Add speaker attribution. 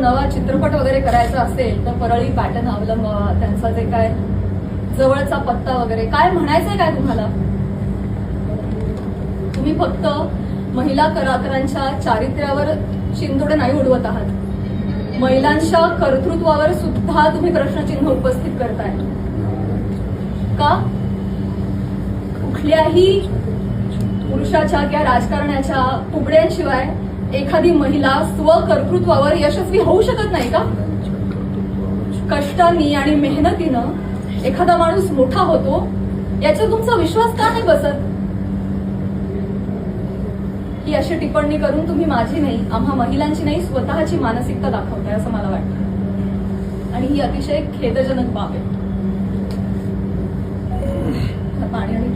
Speaker 1: नवा चित्रपट वगैरे करायचा असेल तर परळी पॅटर्न अवलंबावा, त्यांचा जे काय जवळचा पत्ता वगैरे, काय म्हणायचंय काय तुम्हाला? तुम्ही फक्त महिला कलाकारांच्या चारित्र्यावर शिंदोडे नाही उडवत आहात, महिलांच्या कर्तृत्वावर सुद्धा तुम्ही प्रश्नचिन्ह उपस्थित करताय का? कुठल्याही पुरुषाच्या किंवा राजकारण्याच्या तुकड्यांशिवाय एखादी महिला स्वकर्तृत्वावर यशस्वी होऊ शकत नाही का? कष्टांनी आणि मेहनतीनं एखादा माणूस मोठा होतो, याचा तुमचा विश्वास का नाही बसत? ही अशी टिप्पणी करून तुम्ही माझी नाही, आम्हा महिलांची नाही, स्वतःची मानसिकता दाखवताय असं मला वाटतं, आणि ही अतिशय खेदजनक बाब आहे. पाणी आणि